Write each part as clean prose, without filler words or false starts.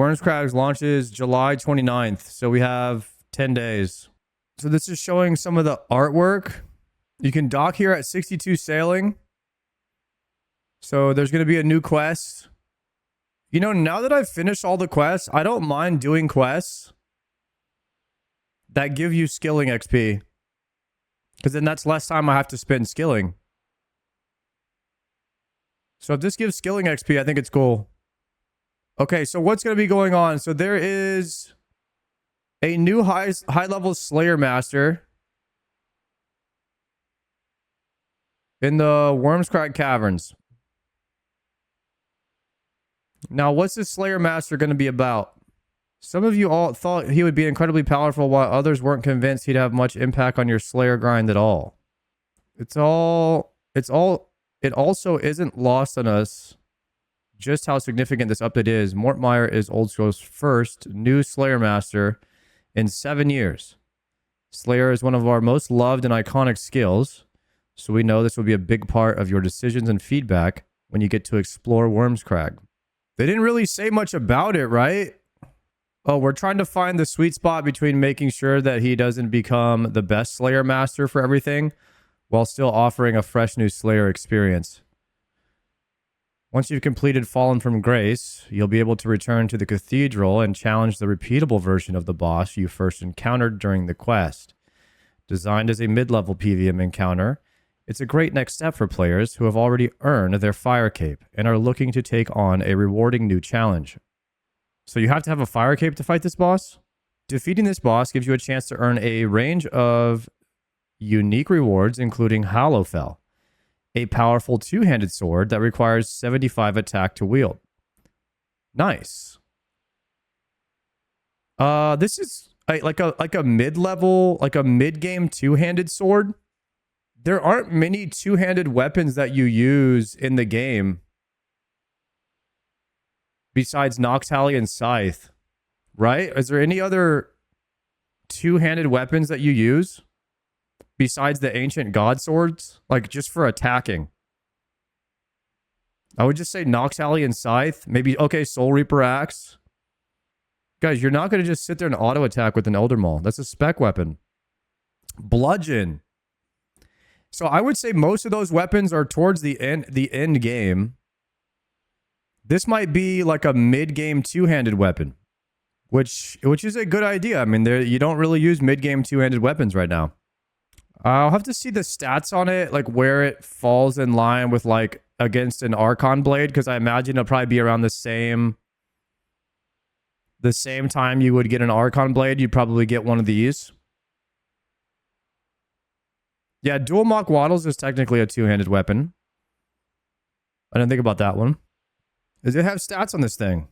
Warness Crags launches July 29th. So we have 10 days. So this is showing some of the artwork. You can dock here at 62 sailing. So there's going to be a new quest. You know, now that I've finished all the quests, I don't mind doing quests that give you skilling XP. Because then that's less time I have to spend skilling. So if this gives skilling XP, I think it's cool. Okay, so what's going to be going on? So there is a new high-level Slayer Master in the Warness Crags Caverns. Now, what's this Slayer Master going to be about? Some of you all thought he would be incredibly powerful, while others weren't convinced he'd have much impact on your Slayer grind at all. It also isn't lost on us just how significant this update is. Mortmire is Old School's first new Slayer Master in 7 years. Slayer is one of our most loved and iconic skills, so we know this will be a big part of your decisions and feedback when you get to explore Warness Crags. They didn't really say much about it, right? Oh, we're trying to find the sweet spot between making sure that he doesn't become the best Slayer Master for everything, while still offering a fresh new Slayer experience. Once you've completed Fallen from Grace, you'll be able to return to the Cathedral and challenge the repeatable version of the boss you first encountered during the quest. Designed as a mid-level PvM encounter, it's a great next step for players who have already earned their Fire Cape and are looking to take on a rewarding new challenge. So you have to have a Fire Cape to fight this boss? Defeating this boss gives you a chance to earn a range of unique rewards, including Hallowfell, a powerful two-handed sword that requires 75 attack to wield. Nice. This is like a mid-level, like a mid-game two-handed sword. There aren't many two-handed weapons that you use in the game besides Noxtally and Scythe, right? Is there any other two-handed weapons that you use besides the ancient god swords, like just for attacking? I would just say Noxtally and Scythe. Maybe, okay, Soul Reaper Axe. Guys, you're not going to just sit there and auto attack with an Elder Maul. That's a spec weapon. Bludgeon. So I would say most of those weapons are towards the end game. This might be like a mid-game two-handed weapon, which is a good idea. I mean, you don't really use mid-game two-handed weapons right now. I'll have to see the stats on it, like where it falls in line with like against an Archon Blade, because I imagine it'll probably be around the same time you would get an Archon Blade. You'd probably get one of these. Yeah, Dual Mock Waddles is technically a two-handed weapon. I didn't think about that one. Does it have stats on this thing?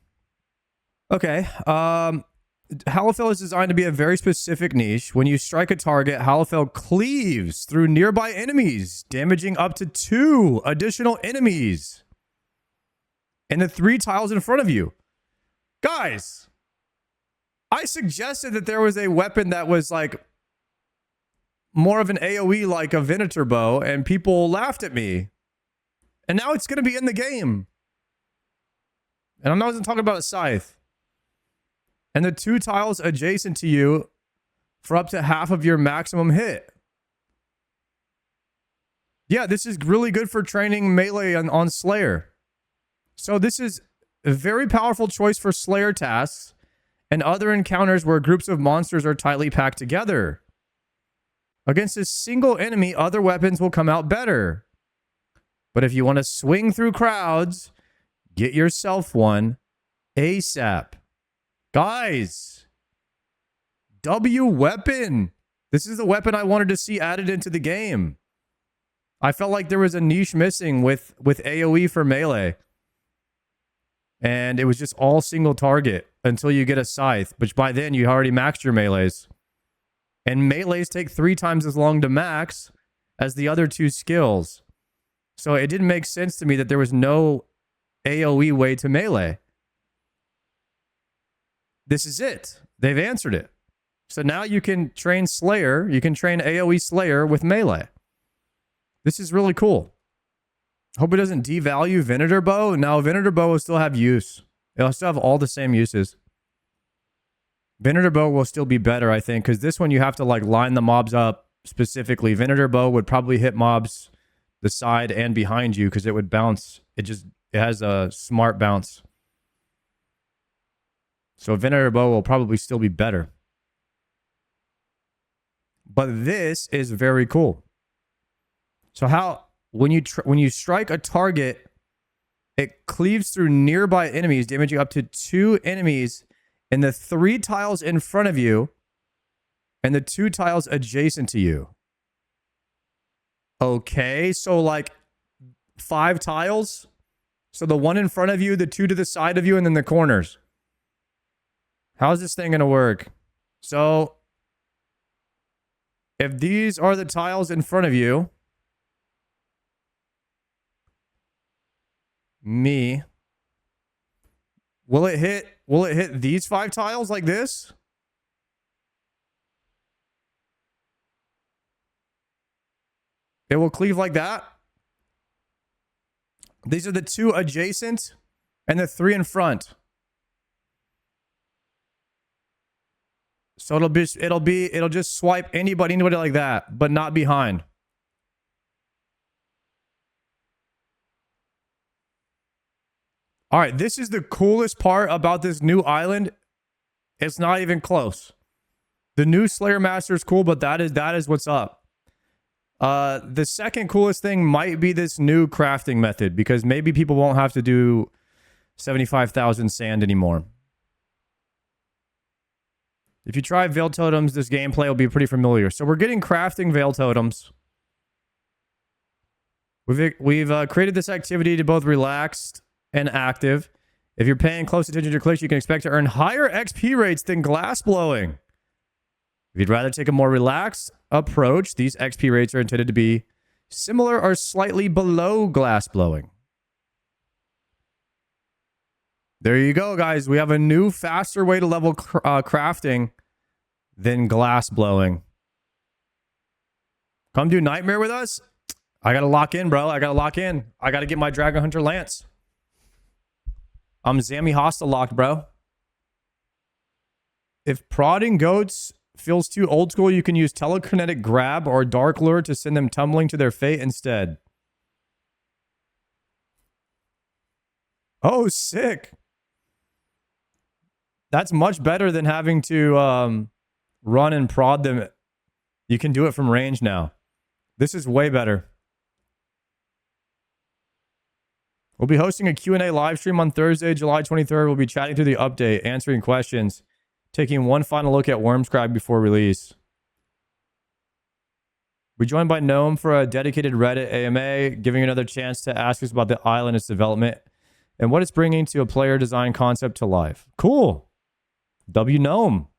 Okay. Hallowfell is designed to be a very specific niche. When you strike a target, Hallowfell cleaves through nearby enemies, damaging up to 2 additional enemies in the 3 tiles in front of you. Guys, I suggested that there was a weapon that was like more of an AoE like a Venator bow, and people laughed at me. And now it's going to be in the game. And I'm not even talking about a Scythe. And the 2 tiles adjacent to you for up to half of your maximum hit. Yeah, this is really good for training melee on Slayer. So this is a very powerful choice for Slayer tasks and other encounters where groups of monsters are tightly packed together. Against a single enemy, other weapons will come out better. But if you want to swing through crowds, get yourself one ASAP. Guys, W weapon. This is the weapon I wanted to see added into the game. I felt like there was a niche missing with AoE for melee. And it was just all single target until you get a Scythe, which by then you already maxed your melees. And melees take 3 times as long to max as the other 2 skills. So it didn't make sense to me that there was no AoE way to melee. This is it. They've answered it. So now you can train Slayer. You can train AoE Slayer with melee. This is really cool. Hope it doesn't devalue Venator bow. Now Venator bow will still have use. It'll still have all the same uses. Venator Bow will still be better, I think, because this one you have to like line the mobs up specifically. Venator Bow would probably hit mobs the side and behind you because it would bounce. It has a smart bounce. So Venator Bow will probably still be better. But this is very cool. So how when you strike a target, it cleaves through nearby enemies, damaging up to 2 enemies in the 3 tiles in front of you and the 2 tiles adjacent to you. Okay, so like 5 tiles. So the 1 in front of you, the 2 to the side of you, and then the corners. How's this thing going to work? So if these are the tiles in front of you, will it hit these 5 tiles like this? It will cleave like that. These are the 2 adjacent and the 3 in front. So it'll just swipe anybody like that, but not behind. All right, this is the coolest part about this new island. It's not even close. The new Slayer Master is cool, but that is what's up. The second coolest thing might be this new crafting method, because maybe people won't have to do 75,000 sand anymore. If you try Veil Totems, this gameplay will be pretty familiar. So we're getting crafting Veil Totems. We've created this activity to both relaxed and active. If you're paying close attention to your clicks, you can expect to earn higher XP rates than glass blowing. If you'd rather take a more relaxed approach, these XP rates are intended to be similar or slightly below glass blowing. There you go, guys. We have a new, faster way to level crafting than glass blowing. Come do Nightmare with us? I got to lock in, bro. I got to lock in. I got to get my Dragon Hunter Lance. I'm Zammy Hostile locked, bro. If prodding goats feels too old school, you can use telekinetic grab or dark lure to send them tumbling to their fate instead. Oh, sick. That's much better than having to run and prod them. You can do it from range now. This is way better. We'll be hosting a Q&A live stream on Thursday, July 23rd. We'll be chatting through the update, answering questions, taking one final look at Warness Crags before release. We're joined by Gnome for a dedicated Reddit AMA, giving another chance to ask us about the island, its development, and what it's bringing to a player design concept to life. Cool. W Gnome.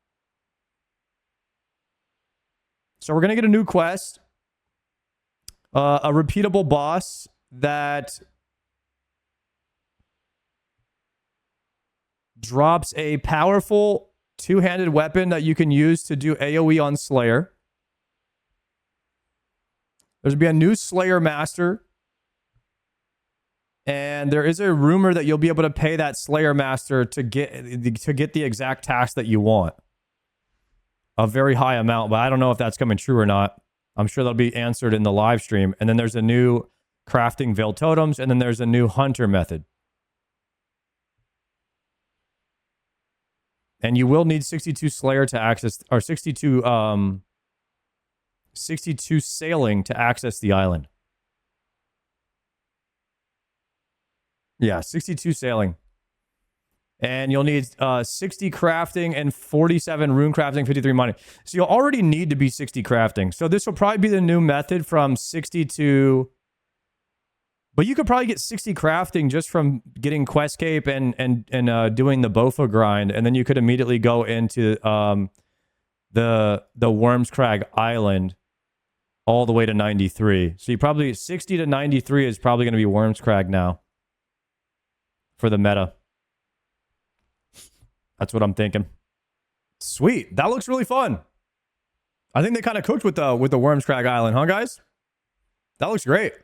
So we're going to get a new quest. A repeatable boss that drops a powerful two-handed weapon that you can use to do AoE on Slayer. There's going to be a new Slayer Master. And there is a rumor that you'll be able to pay that Slayer Master to get the exact task that you want. A very high amount, but I don't know if that's coming true or not. I'm sure that'll be answered in the live stream. And then there's a new crafting Veil Totems, and then there's a new Hunter method. And you will need 62 Slayer to access, or 62 sailing to access the island. Yeah, 62 sailing. And you'll need 60 crafting and 47 rune crafting, 53 mining. So you'll already need to be 60 crafting. So this will probably be the new method from 60 to... But you could probably get 60 crafting just from getting Quest Cape and doing the Bofa grind. And then you could immediately go into the Warness Crags Island all the way to 93. So you probably... 60 to 93 is probably going to be Warness Crags now. For the meta. That's what I'm thinking. Sweet. That looks really fun. I think they kind of cooked with the Warness Crags Island, huh, guys? That looks great.